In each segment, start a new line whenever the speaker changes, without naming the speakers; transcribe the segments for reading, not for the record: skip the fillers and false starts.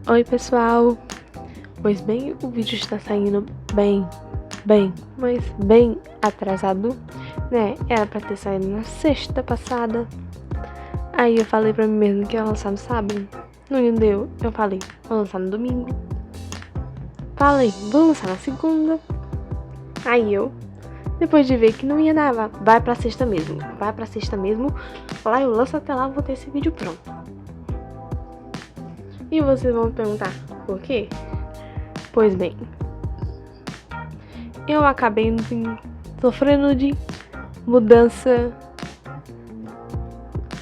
Oi pessoal, pois bem, o vídeo está saindo mas bem atrasado, né? Era pra ter saído na sexta passada. Aí eu falei pra mim mesmo que ia lançar no sábado, não deu. Eu falei, vou lançar no domingo. Falei, vou lançar na segunda. Aí eu, depois de ver que não ia dar, vai pra sexta mesmo. Lá eu lanço, até lá eu vou ter esse vídeo pronto. E vocês vão me perguntar, por quê? Pois bem, eu acabei sofrendo de mudança,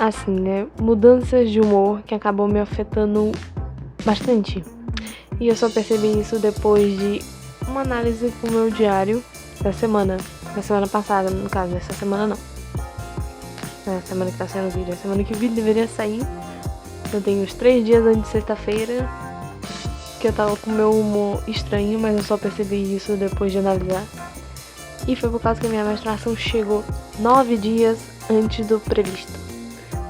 assim, né? Mudanças de humor que acabou me afetando bastante. E eu só percebi isso depois de uma análise com o meu diário da semana passada, no caso, essa semana não. É a semana que tá saindo o vídeo, a semana que o vídeo deveria sair. Eu tenho os 3 dias antes de sexta-feira que eu tava com meu humor estranho, mas eu só percebi isso depois de analisar. E foi por causa que a minha menstruação chegou 9 dias antes do previsto.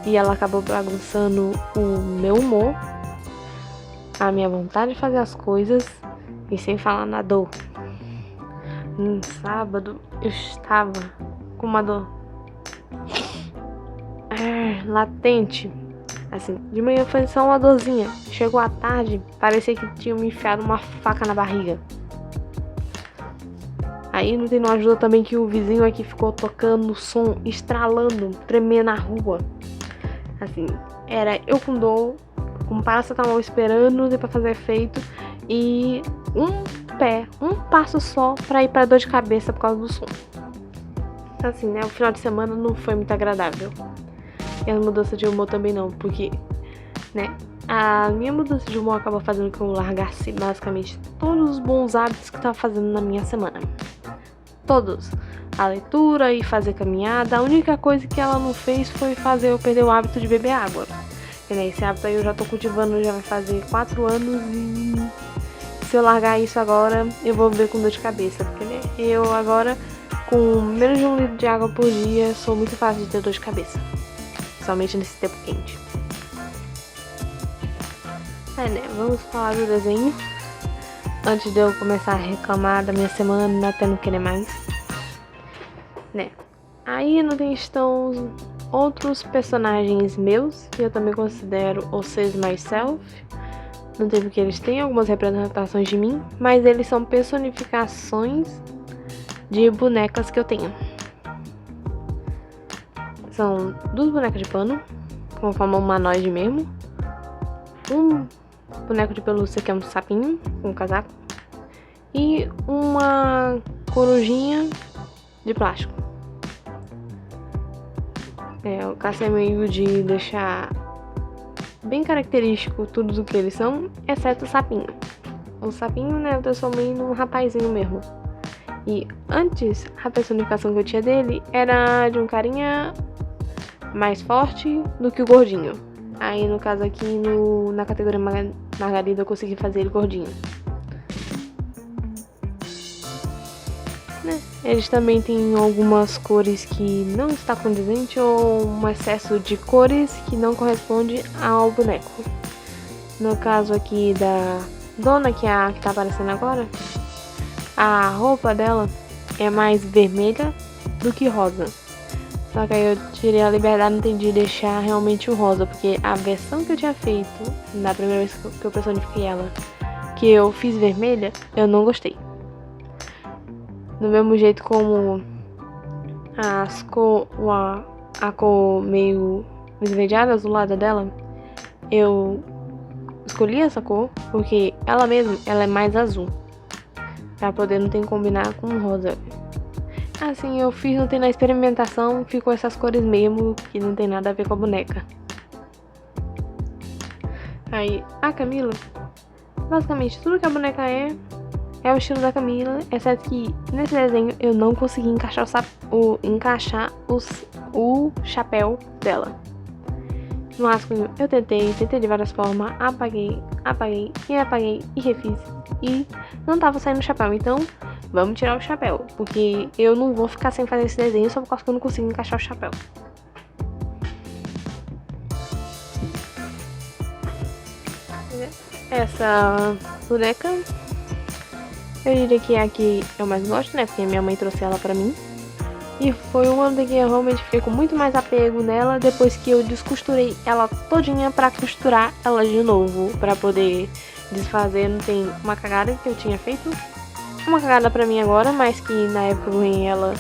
E ela acabou bagunçando o meu humor, a minha vontade de fazer as coisas, e sem falar na dor. No sábado eu estava com uma dor latente. Assim, de manhã foi só uma dorzinha. Chegou à tarde, parecia que tinha me enfiado uma faca na barriga. Aí não ajuda também que o vizinho aqui ficou tocando o som, estralando, tremendo na rua. Assim, era eu com dor, com paracetamol esperando pra fazer efeito, e um passo só pra ir pra dor de cabeça por causa do som. Assim, né, o final de semana não foi muito agradável. E a mudança de humor também não, porque, né, a minha mudança de humor acabou fazendo com que eu largasse basicamente todos os bons hábitos que eu tava fazendo na minha semana. Todos. A leitura e fazer caminhada. A única coisa que ela não fez foi fazer eu perder o hábito de beber água. E, né, esse hábito aí eu já tô cultivando, já vai fazer 4 anos, e se eu largar isso agora, eu vou beber com dor de cabeça. Porque, né, eu agora, com menos de 1 litro de água por dia, sou muito fácil de ter dor de cabeça. Principalmente nesse tempo quente. Né, vamos falar do desenho. Antes de eu começar a reclamar da minha semana, até não querer mais. Né, aí não tem estão outros personagens meus, que eu também considero o Says Myself. Não tem porque eles têm algumas representações de mim, mas eles são personificações de bonecas que eu tenho. São 2 bonecas de pano, com forma humanoide mesmo. Um boneco de pelúcia que é um sapinho, com um casaco. E uma corujinha de plástico. Eu cacei meio de deixar bem característico tudo do que eles são, exceto o sapinho. O sapinho, né, eu transformei num rapazinho mesmo. E antes, a personificação que eu tinha dele era de um carinha mais forte do que o gordinho. Aí no caso aqui na categoria Margarida eu consegui fazer ele gordinho. Né? Eles também têm algumas cores que não está condizente, ou um excesso de cores que não corresponde ao boneco. No caso aqui da dona, que é a que tá aparecendo agora, a roupa dela é mais vermelha do que rosa. Só que aí eu tirei a liberdade, entendi, deixar realmente o rosa, porque a versão que eu tinha feito na primeira vez que eu personifiquei ela, que eu fiz vermelha, eu não gostei. Do mesmo jeito como a cor meio esverdeada, azulada dela, eu escolhi essa cor porque ela mesma, ela é mais azul, pra poder não ter que combinar com rosa. Assim, eu fiz, não tem na experimentação, ficou essas cores mesmo, que não tem nada a ver com a boneca. Aí, a Camila, basicamente tudo que a boneca é o estilo da Camila, exceto que nesse desenho eu não consegui encaixar o chapéu dela. No rascunho eu tentei de várias formas, apaguei e refiz, e não tava saindo o chapéu. Então, vamos tirar o chapéu, porque eu não vou ficar sem fazer esse desenho só por causa que eu não consigo encaixar o chapéu. Essa boneca, eu diria que é a que eu mais gosto, né? Porque minha mãe trouxe ela pra mim. E foi uma que eu realmente fiquei com muito mais apego nela depois que eu descosturei ela todinha pra costurar ela de novo, pra poder desfazer. Não tem uma cagada que eu tinha feito, uma cagada pra mim agora, mas que na época eu ganhei ela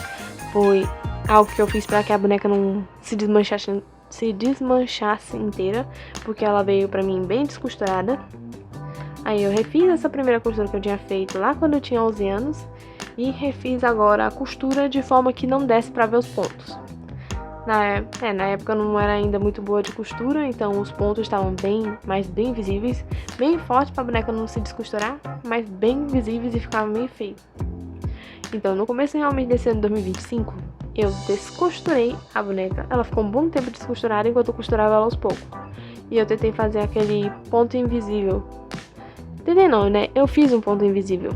foi algo que eu fiz pra que a boneca não se desmanchasse inteira, porque ela veio pra mim bem descosturada. Aí eu refiz essa primeira costura que eu tinha feito lá quando eu tinha 11 anos e refiz agora a costura de forma que não desse pra ver os pontos. Na época eu não era ainda muito boa de costura, então os pontos estavam bem visíveis, bem forte pra boneca não se descosturar, mas bem visíveis e ficava meio feio. Então no começo realmente desse ano de 2025, eu descosturei a boneca. Ela ficou um bom tempo descosturada enquanto eu costurava ela aos poucos. E eu tentei fazer aquele ponto invisível. Tentei não, né? Eu fiz um ponto invisível.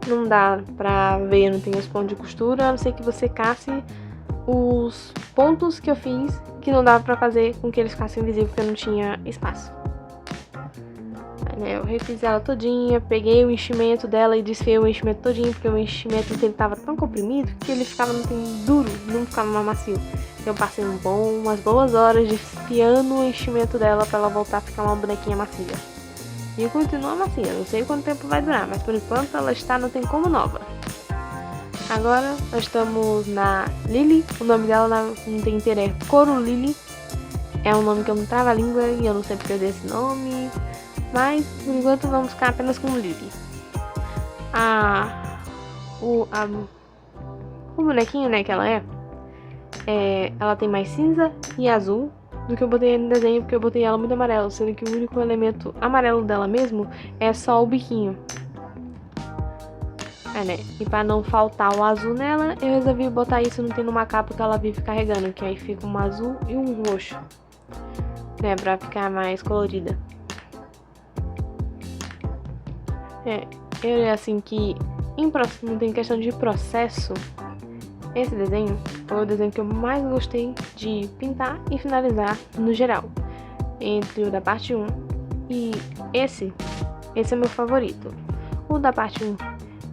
Não dá pra ver, não tem os pontos de costura, a não ser que você casse os pontos que eu fiz, que não dava pra fazer com que eles ficassem invisíveis, porque eu não tinha espaço. Aí, né, eu refiz ela todinha, peguei o enchimento dela e desfiei o enchimento todinho, porque o enchimento dele tava tão comprimido que ele ficava duro, não ficava mais macio. Então eu passei umas boas horas desfiando o enchimento dela pra ela voltar a ficar uma bonequinha macia. E continua macia, não sei quanto tempo vai durar, mas por enquanto ela está não tem como nova. Agora nós estamos na Lily, o nome dela não tem inteiro, é Couro Lily. É um nome que eu não travo a língua e eu não sei porque eu dei esse nome, mas por enquanto vamos ficar apenas com Lily. O bonequinho, né, que ela ela tem mais cinza e azul do que eu botei no desenho, porque eu botei ela muito amarelo, sendo que o único elemento amarelo dela mesmo é só o biquinho. Né? E pra não faltar o azul nela, eu resolvi botar isso numa capa que ela vive carregando, que aí fica um azul e um roxo, né, pra ficar mais colorida. Eu assim que em questão de processo, esse desenho foi o desenho que eu mais gostei de pintar e finalizar no geral, entre o da parte 1 e esse é meu favorito. O da parte 1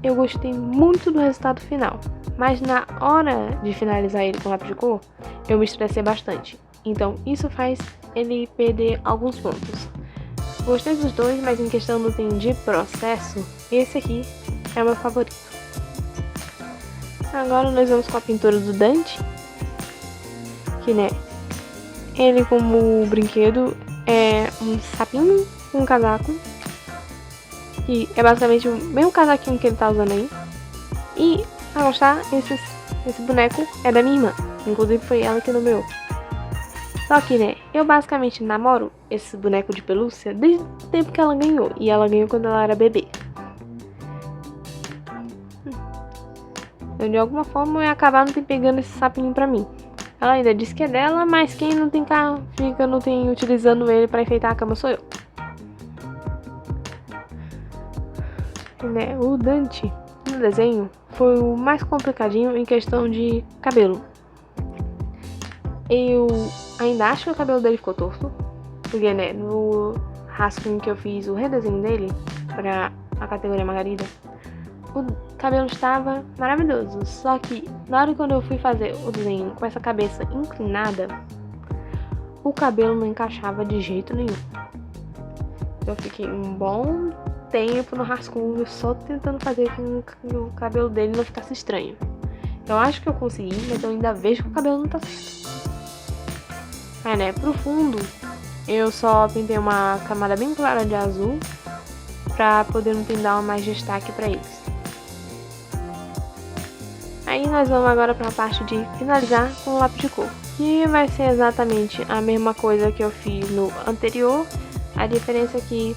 eu gostei muito do resultado final, mas na hora de finalizar ele com lápis de cor, eu me estressei bastante. Então isso faz ele perder alguns pontos. Gostei dos dois, mas em questão de processo, esse aqui é o meu favorito. Agora nós vamos com a pintura do Dante, que né, ele como brinquedo é um sapinho com um casaco, que é basicamente o mesmo casaquinho que ele tá usando aí. E, pra mostrar, esse boneco é da minha irmã, inclusive foi ela que nomeou. Só que, né, eu basicamente namoro esse boneco de pelúcia desde o tempo que ela ganhou, e ela ganhou quando ela era bebê. Então, de alguma forma, eu ia acabar não pegando esse sapinho pra mim. Ela ainda disse que é dela, mas quem não tem carro, não tem utilizando ele pra enfeitar a cama sou eu. Né, o Dante no desenho foi o mais complicadinho em questão de cabelo. Eu ainda acho que o cabelo dele ficou torto, porque né, no rascunho que eu fiz o redesenho dele para a categoria Margarida, o cabelo estava maravilhoso, só que na hora quando eu fui fazer o desenho com essa cabeça inclinada, o cabelo não encaixava de jeito nenhum. Eu fiquei um bom tempo no rascunho só tentando fazer com que o cabelo dele não ficasse estranho. Eu acho que eu consegui, mas eu ainda vejo que o cabelo não tá certo. Né, pro fundo eu só pintei uma camada bem clara de azul pra poder dar mais destaque pra eles. Aí nós vamos agora pra parte de finalizar com o lápis de cor, que vai ser exatamente a mesma coisa que eu fiz no anterior. A diferença é que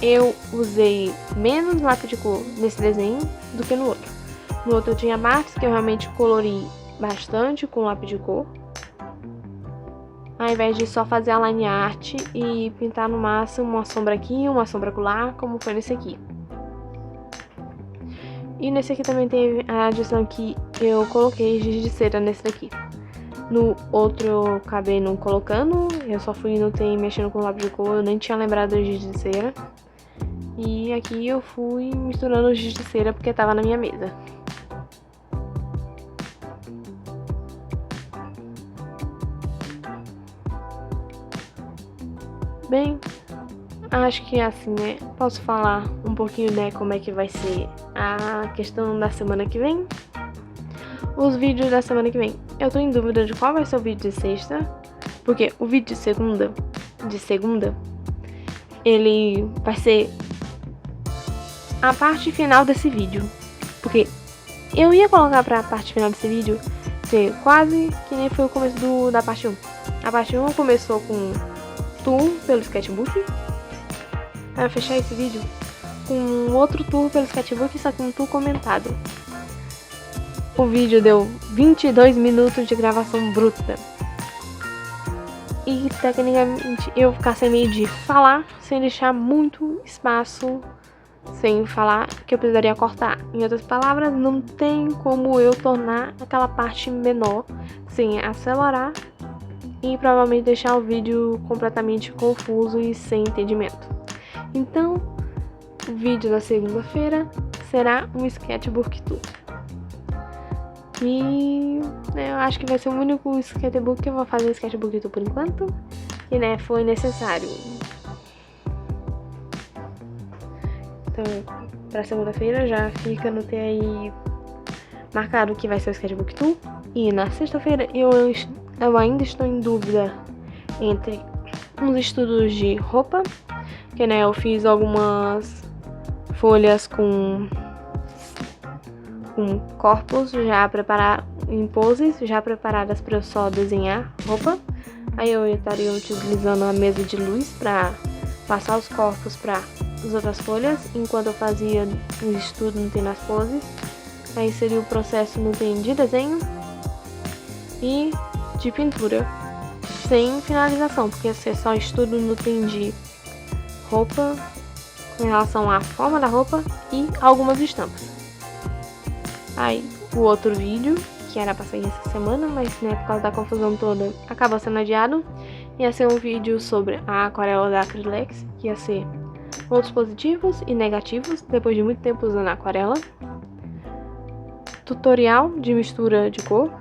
eu usei menos lápis de cor nesse desenho do que no outro. No outro eu tinha marcas que eu realmente colori bastante com lápis de cor, ao invés de só fazer a line art e pintar no máximo uma sombra aqui, uma sombra acolá, como foi nesse aqui. E nesse aqui também tem a adição que eu coloquei giz de cera nesse daqui. No outro eu acabei não colocando, eu só fui no tem mexendo com lápis de cor, eu nem tinha lembrado do giz de cera. E aqui eu fui misturando o giz de cera porque tava na minha mesa. Bem, acho que assim, né, posso falar um pouquinho, né, como é que vai ser a questão da semana que vem. Os vídeos da semana que vem, eu tô em dúvida de qual vai ser o vídeo de sexta, porque o vídeo de segunda, ele vai ser a parte final desse vídeo, porque eu ia colocar pra parte final desse vídeo ser quase que nem foi o começo da parte 1. A parte 1 começou com tour pelo sketchbook, para fechar esse vídeo com outro tour pelo sketchbook, só que um tour comentado. O vídeo deu 22 minutos de gravação bruta. E tecnicamente eu ficar sem meio de falar, sem deixar muito espaço, sem falar que eu precisaria cortar. Em outras palavras, não tem como eu tornar aquela parte menor sem acelerar e provavelmente deixar o vídeo completamente confuso e sem entendimento. Então, o vídeo da segunda-feira será um sketchbook tour. E eu acho que vai ser o único sketchbook que eu vou fazer sketchbook tour por enquanto. E né, foi necessário. Então, pra segunda-feira já fica no aí marcado que vai ser o sketchbook tour. E na sexta-feira eu ainda estou em dúvida entre uns estudos de roupa, que né, eu fiz algumas folhas com corpos já preparados em poses, já preparadas para eu só desenhar roupa. Aí eu estaria utilizando a mesa de luz para passar os corpos para as outras folhas, enquanto eu fazia o estudo no tem nas poses. Aí seria o processo no tem de desenho e de pintura, sem finalização, porque se é só estudo no tem de roupa em relação à forma da roupa e algumas estampas. Aí o outro vídeo, que era pra sair essa semana, mas né, por causa da confusão toda, acabou sendo adiado. Ia ser um vídeo sobre a aquarela da Acrylex, que ia ser pontos positivos e negativos, depois de muito tempo usando a aquarela. Tutorial de mistura de cor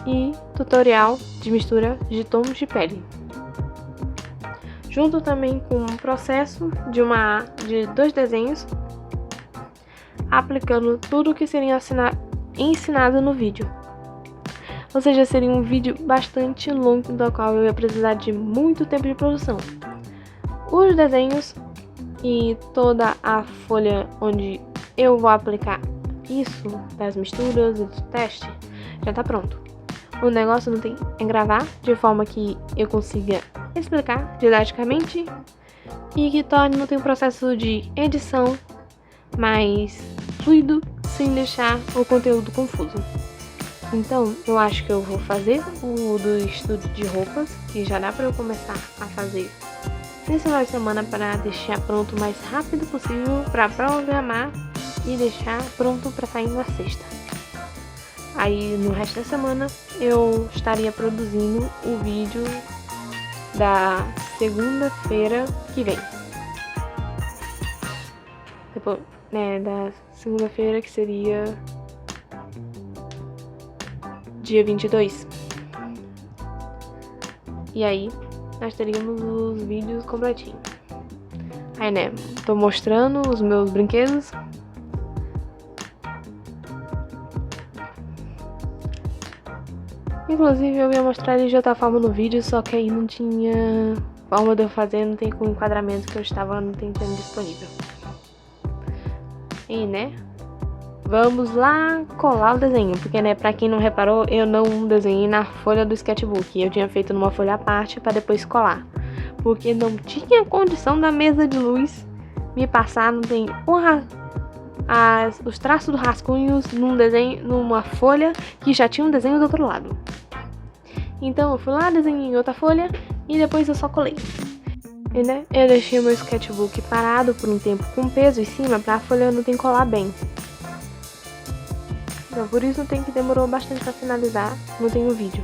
e tutorial de mistura de tons de pele. Junto também com um processo de 2 desenhos, aplicando tudo o que seria ensinado no vídeo. Ou seja, seria um vídeo bastante longo, do qual eu ia precisar de muito tempo de produção. Os desenhos e toda a folha onde eu vou aplicar isso, das misturas e do teste, já tá pronto. O negócio não tem é gravar de forma que eu consiga explicar didaticamente e que torne não tem um processo de edição mais fluido, sem deixar o conteúdo confuso. Então, eu acho que eu vou fazer o do estudo de roupas, que já dá para eu começar a fazer nesse final de semana para deixar pronto o mais rápido possível, para programar e deixar pronto para sair na sexta. Aí, no resto da semana, eu estaria produzindo o vídeo da segunda-feira que vem. Depois, né, da segunda-feira, que seria dia 22. E aí, nós teríamos os vídeos completinhos. Aí, né, tô mostrando os meus brinquedos. Inclusive, eu ia mostrar ele de outra forma no vídeo, só que aí não tinha forma de eu fazer, não tem com o enquadramento que eu estava tentando disponível. E, né, vamos lá colar o desenho, porque, né, pra quem não reparou, eu não desenhei na folha do sketchbook. Eu tinha feito numa folha à parte pra depois colar, porque não tinha condição da mesa de luz me passar, não tem os traços dos rascunhos num desenho, numa folha que já tinha um desenho do outro lado. Então eu fui lá, desenhei em outra folha e depois eu só colei. E, né, eu deixei meu sketchbook parado por um tempo com peso em cima pra folha não ter que colar bem. Então, por isso tem que demorou bastante pra finalizar, não tem o vídeo.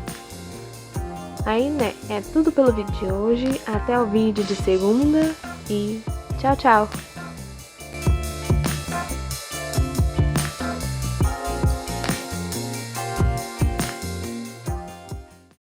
Aí, né, é tudo pelo vídeo de hoje. Até o vídeo de segunda e tchau, tchau!